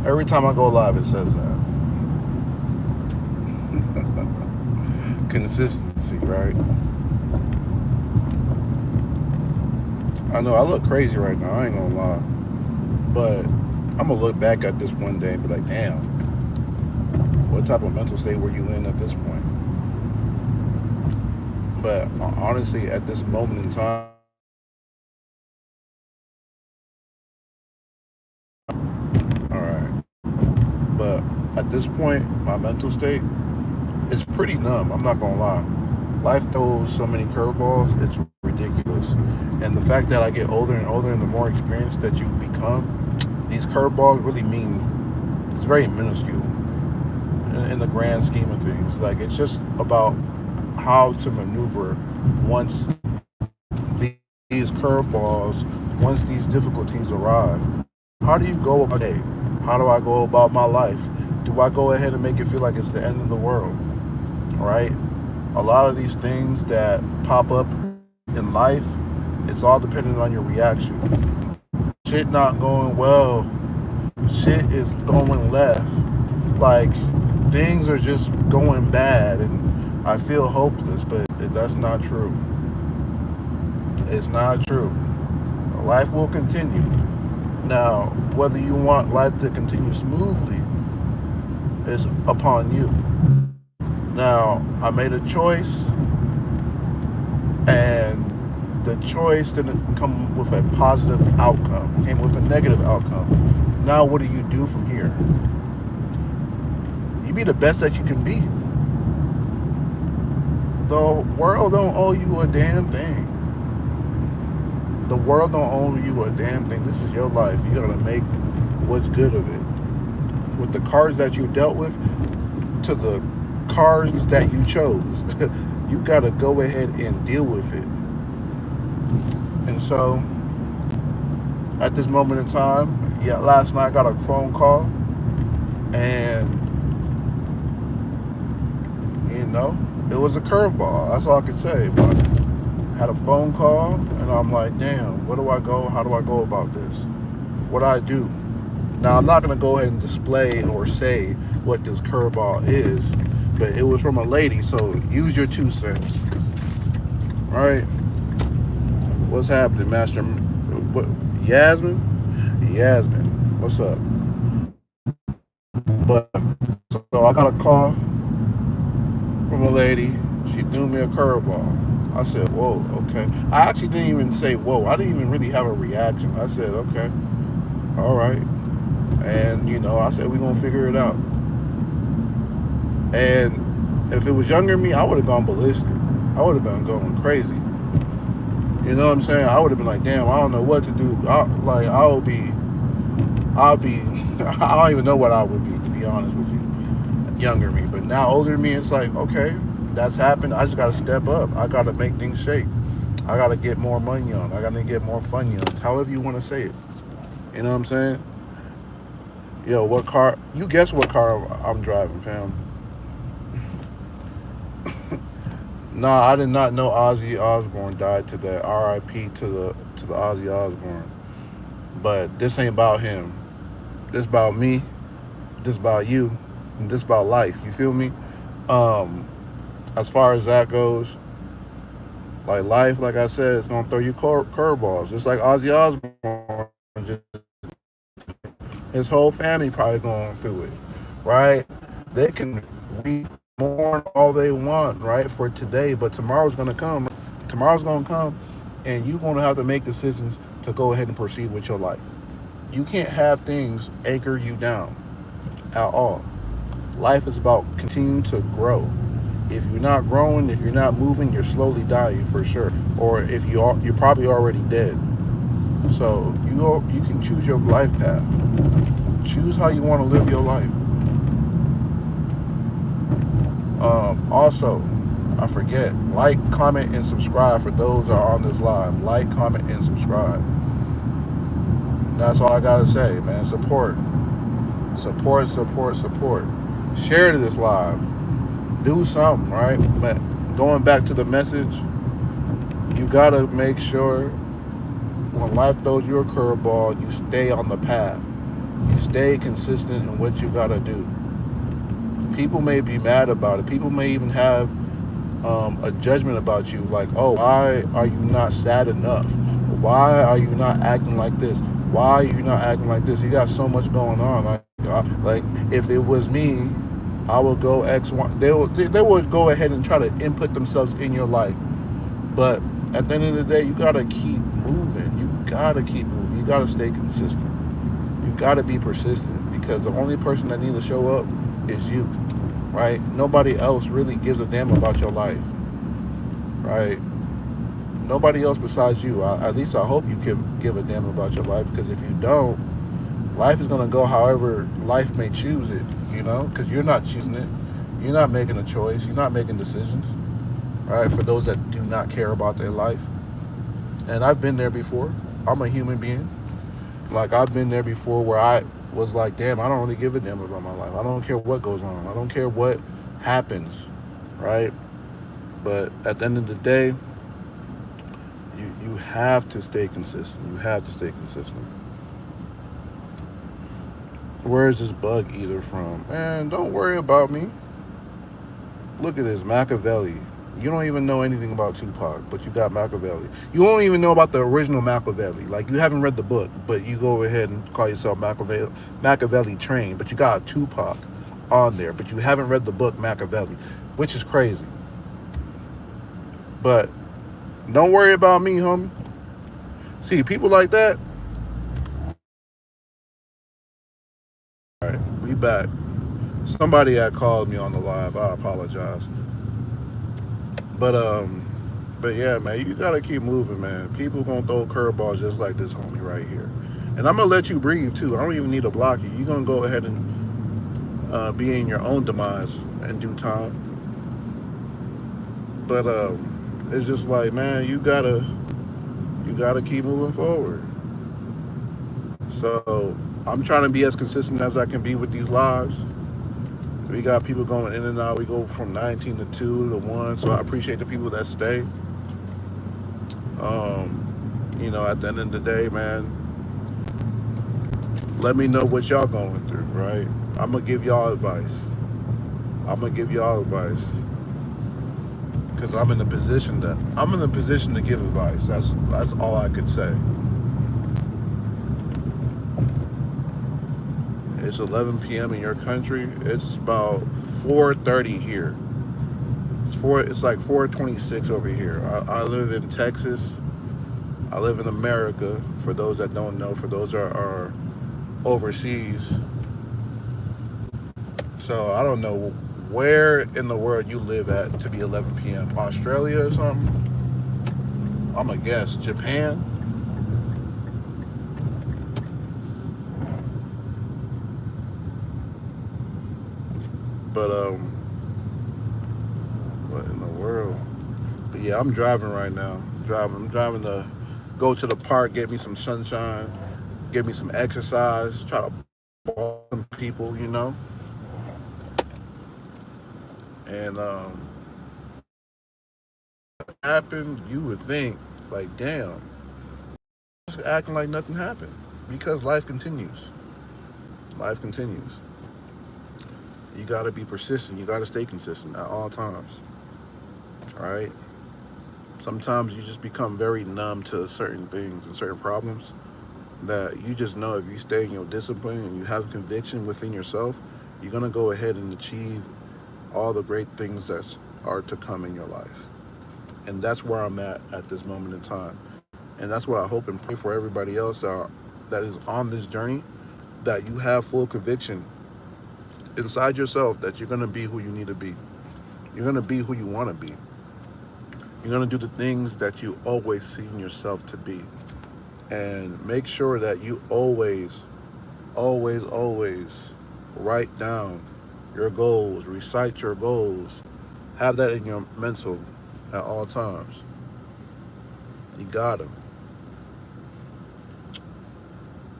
Every time I go live, it says that. Consistency, right? I know I look crazy right now. I ain't gonna lie, but I'm gonna look back at this one day and be like, damn, what type of mental state were you in at this point? But honestly, at this moment in time, all right. But at this point, my mental state is pretty numb. I'm not gonna lie. Life throws so many curveballs, it's ridiculous. And the fact that I get older and older and the more experienced that you become, these curveballs really mean it's very minuscule in the grand scheme of things. Like it's just about how to maneuver once these curveballs, once these difficulties arrive. How do you go about it? How do I go about my life? Do I go ahead and make it feel like it's the end of the world? Right? A lot of these things that pop up in life, it's all dependent on your reaction. Shit not going well, shit is going left. Like things are just going bad and I feel hopeless, but that's not true. It's not true. Life will continue. Now, whether you want life to continue smoothly is upon you. Now, I made a choice, and the choice didn't come with a positive outcome, it came with a negative outcome. Now, what do you do from here? You be the best that you can be. The world don't owe you a damn thing. The world don't owe you a damn thing. This is your life. You gotta make what's good of it. With the cards that you dealt with to the cards that you chose, you gotta go ahead and deal with it. And so, at this moment in time, yeah, last night I got a phone call, and you know, it was a curveball. That's all I could say. But I had a phone call, and I'm like, damn, where do I go? How do I go about this? What do I do? Now, I'm not going to go ahead and display or say what this curveball is, but it was from a lady, so use your 2 cents. All right? What's happening, Master? What, Yasmin? Yasmin, what's up? But, so I got a call from a lady. She threw me a curveball. I said, whoa, okay. I actually didn't even say whoa. I didn't even really have a reaction. I said, okay, all right. And, I said, we're going to figure it out. And if it was younger me, I would have gone ballistic. I would have been going crazy. You know what I'm saying? I would have been like, damn, I don't know what to do. I'll be, I don't even know what I would be, to be honest with you. Younger me. But now older me, it's like, okay, that's happened. I just got to step up. I got to make things shake. I got to get more money on. I got to get more fun on. However you want to say it. You know what I'm saying? Yo, what car? You guess what car I'm driving, fam? Nah, I did not know Ozzy Osbourne died today. R.I.P. to the Ozzy Osbourne. But this ain't about him. This about me. This about you. And this about life. You feel me? Um, as far as that goes, like life, like I said, it's gonna throw you curveballs, just like Ozzy Osbourne. Just his whole family probably going through it, right? They can we mourn all they want, right, for today, but tomorrow's gonna come. Tomorrow's gonna come, and you're gonna have to make decisions to go ahead and proceed with your life. You can't have things anchor you down at all. Life is about continuing to grow. If you're not growing, if you're not moving, you're slowly dying for sure. Or if you are, you're probably already dead. So you can choose your life path. Choose how you want to live your life. Also, I forget, like, comment, and subscribe for those that are on this live. Like, comment, and subscribe. That's all I gotta say, man. Support, support, support, support. Share this live. Do something, right? But going back to the message, you gotta make sure when life throws you a curveball, you stay on the path. You stay consistent in what you gotta do. People may be mad about it. People may even have a judgment about you, like, oh, why are you not sad enough? Why are you not acting like this? Why are you not acting like this? You got so much going on. Like if it was me, I would go X, Y. They would go ahead and try to input themselves in your life. But at the end of the day, you gotta keep moving. You gotta keep moving. You gotta stay consistent. You gotta be persistent because the only person that needs to show up is you, right? Nobody else really gives a damn about your life, right? Nobody else besides you. At least I hope you can give a damn about your life, because if you don't, life is gonna go however life may choose it, because you're not choosing it. You're not making a choice. You're not making decisions, right? For those that do not care about their life. And I've been there before. I'm a human being. Like, I've been there before where I was like, damn, I don't really give a damn about my life. I don't care what goes on. I don't care what happens, right? But at the end of the day, you have to stay consistent. You have to stay consistent. Where is this bug eater from? Man, don't worry about me. Look at this, Machiavelli. You don't even know anything about Tupac, but you got Machiavelli. You don't even know about the original Machiavelli. Like, you haven't read the book, but you go ahead and call yourself Machiavelli trained, but you got Tupac on there, but you haven't read the book Machiavelli, which is crazy. But don't worry about me, homie. See, people like that. All right, we back. Somebody had called me on the live. I apologize. But but yeah, man, you gotta keep moving, man. People gonna throw curveballs just like this homie right here. And I'm gonna let you breathe too. I don't even need to block you. You're gonna go ahead and be in your own demise in due time. But it's just like, man, you gotta keep moving forward. So I'm trying to be as consistent as I can be with these lives. We got people going in and out. We go from 19 to 2 to 1. So I appreciate the people that stay. At the end of the day, man, let me know what y'all going through, right? I'm gonna give y'all advice. I'm gonna give y'all advice because I'm in the position to give advice. That's all I could say. It's 11 p.m. in your country. It's about 4:30 here. It's like 4:26 over here. I live in Texas. I live in America. For those that don't know, for those that are overseas. So I don't know where in the world you live at to be 11 p.m. Australia or something? I'm gonna guess Japan. But what in the world? But yeah, I'm driving right now. I'm driving to go to the park, get me some sunshine, get me some exercise, try to ball some people. And happened, you would think, like, damn, just acting like nothing happened. Because life continues. Life continues. You gotta be persistent. You gotta stay consistent at all times. All right. Sometimes you just become very numb to certain things and certain problems that you just know if you stay in your discipline and you have conviction within yourself, you're gonna go ahead and achieve all the great things that are to come in your life. And that's where I'm at this moment in time. And that's what I hope and pray for everybody else that is on this journey, that you have full conviction inside yourself that you're gonna be who you need to be. You're gonna be who you want to be. You're gonna do the things that you always seen yourself to be, and make sure that you always write down your goals, recite your goals, have that in your mental at all times. You got them.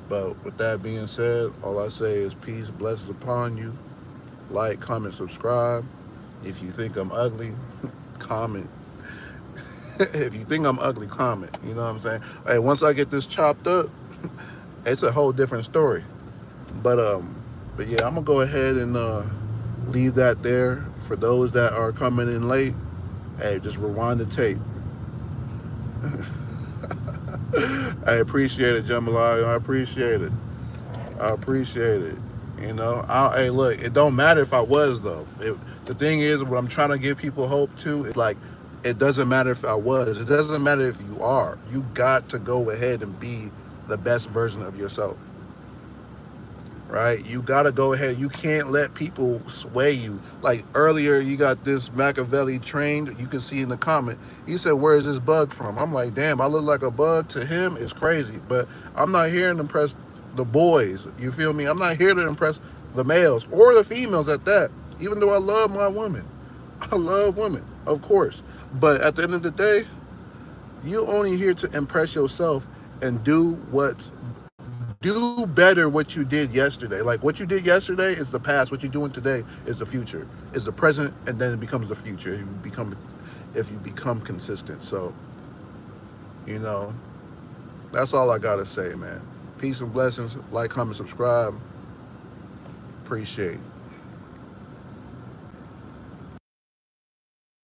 But with that being said, all I say is peace, blessings upon you. Like, comment, subscribe. If you think I'm ugly, comment. If you think I'm ugly, comment. You know what I'm saying? Hey, once I get this chopped up, it's a whole different story. But but yeah, I'm gonna go ahead and leave that there for those that are coming in late. Hey, just rewind the tape. I appreciate it, Jambalaya. I appreciate it. I appreciate it. Hey, look, it don't matter if I was though. The thing is, what I'm trying to give people hope to is like, it doesn't matter if I was. It doesn't matter if you are. You got to go ahead and be the best version of yourself, right? You got to go ahead. You can't let people sway you. Like earlier, you got this Machiavelli trained. You can see in the comment. He said, "Where is this bug from?" I'm like, "Damn, I look like a bug to him. It's crazy." But I'm not here to impress the boys. You feel me? I'm not here to impress the males or the females at that. Even though I love my women, I love women, of course. But at the end of the day, you only here to impress yourself and do better what you did yesterday. Like what you did yesterday is the past. What you're doing today is the future. Is the present, and then it becomes the future. If you become consistent. So you know that's all I gotta say, man. Peace and blessings. Like, comment, subscribe. Appreciate.